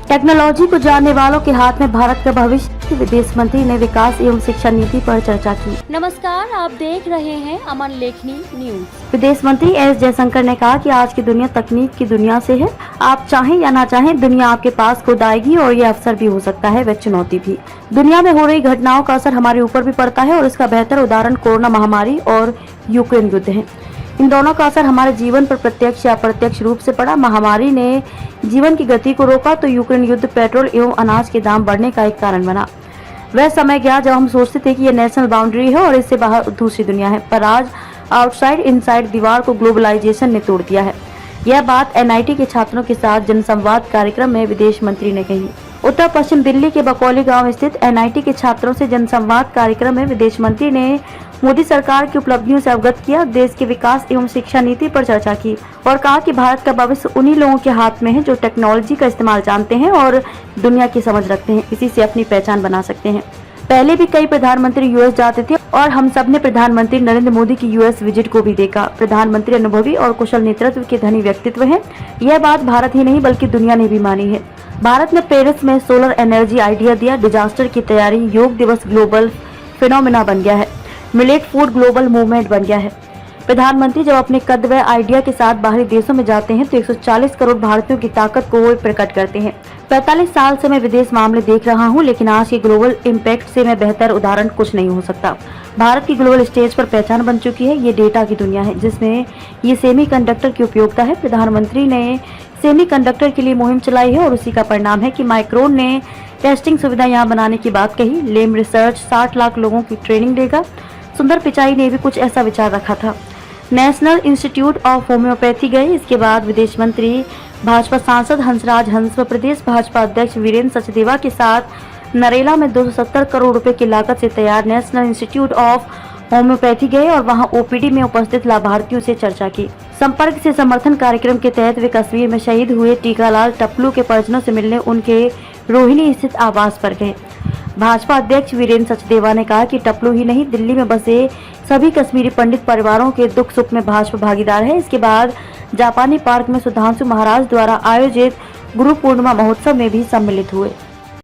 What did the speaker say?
Technology को जानने वालों के हाथ में भारत का भविष्य। विदेश मंत्री ने विकास एवं शिक्षा नीति पर चर्चा की। नमस्कार, आप देख रहे हैं अमन लेखनी न्यूज। विदेश मंत्री एस जयशंकर ने कहा कि आज की दुनिया तकनीक की दुनिया से है। आप चाहें या ना चाहें, दुनिया आपके पास खुद आएगी और ये अवसर भी हो सकता है, वह चुनौती भी। दुनिया में हो रही घटनाओं का असर हमारे ऊपर भी पड़ता है और इसका बेहतर उदाहरण कोरोना महामारी और यूक्रेन युद्ध है। इन दोनों का असर हमारे जीवन पर प्रत्यक्ष या अप्रत्यक्ष रूप से पड़ा। महामारी ने जीवन की गति को रोका तो यूक्रेन युद्ध पेट्रोल एवं अनाज के दाम बढ़ने का एक कारण बना। वह समय गया जब हम सोचते थे कि यह नेशनल बाउंड्री है और इससे बाहर दूसरी दुनिया है, पर आज आउटसाइड इनसाइड दीवार को ग्लोबलाइजेशन ने तोड़ दिया है। यह बात एनआईटी के छात्रों के साथ जनसंवाद कार्यक्रम में विदेश मंत्री ने कही। उत्तर पश्चिम दिल्ली के बकौली गांव स्थित एनआईटी के छात्रों से जनसंवाद कार्यक्रम में विदेश मंत्री ने मोदी सरकार की उपलब्धियों से अवगत किया, देश के विकास एवं शिक्षा नीति पर चर्चा की और कहा कि भारत का भविष्य उन्हीं लोगों के हाथ में है जो टेक्नोलॉजी का इस्तेमाल जानते हैं और दुनिया की समझ रखते हैं, इसी से अपनी पहचान बना सकते हैं। पहले भी कई प्रधानमंत्री यूएस जाते थे और हम सब ने प्रधानमंत्री नरेंद्र मोदी की यूएस विजिट को भी देखा। प्रधानमंत्री अनुभवी और कुशल नेतृत्व के धनी व्यक्तित्व हैं। यह बात भारत ही नहीं बल्कि दुनिया ने भी मानी है। भारत ने पेरिस में सोलर एनर्जी आइडिया दिया, डिजास्टर की तैयारी, योग दिवस ग्लोबल फिनोमिना बन गया है, मिलेट फूड ग्लोबल मूवमेंट बन गया है। प्रधानमंत्री जब अपने कद व आइडिया के साथ बाहरी देशों में जाते हैं तो 140 करोड़ भारतीयों की ताकत को वो प्रकट करते हैं। 45 साल से मैं विदेश मामले देख रहा हूं, लेकिन आज के ग्लोबल इम्पैक्ट से मैं बेहतर उदाहरण कुछ नहीं हो सकता। भारत की ग्लोबल स्टेज पर पहचान बन चुकी है। ये डेटा की दुनिया है जिसमें ये सेमीकंडक्टर की उपयोगिता है। प्रधानमंत्री ने सेमीकंडक्टर के लिए मुहिम चलाई है और उसी का परिणाम है कि माइक्रोन ने टेस्टिंग सुविधा यहाँ बनाने की बात कही। लेम रिसर्च 60 लाख लोगों की ट्रेनिंग देगा। सुंदर पिचाई ने भी कुछ ऐसा विचार रखा था। नेशनल इंस्टीट्यूट ऑफ होम्योपैथी गए। इसके बाद विदेश मंत्री भाजपा सांसद हंसराज हंस व प्रदेश भाजपा अध्यक्ष वीरेंद्र सचदेवा के साथ नरेला में 270 करोड़ रुपए की लागत से तैयार नेशनल इंस्टीट्यूट ऑफ होम्योपैथी गए और वहां ओपीडी में उपस्थित लाभार्थियों से चर्चा की। संपर्क से समर्थन कार्यक्रम के तहत वे कश्मीर में शहीद हुए टीकालाल टप्लू के परिजनों से मिलने उनके रोहिणी स्थित आवास पर गए। भाजपा अध्यक्ष वीरेंद्र सचदेवा ने कहा कि टप्लू ही नहीं, दिल्ली में बसे सभी कश्मीरी पंडित परिवारों के दुख सुख में भाजपा भागीदार है। इसके बाद जापानी पार्क में सुधांशु महाराज द्वारा आयोजित गुरु पूर्णिमा महोत्सव में भी सम्मिलित हुए।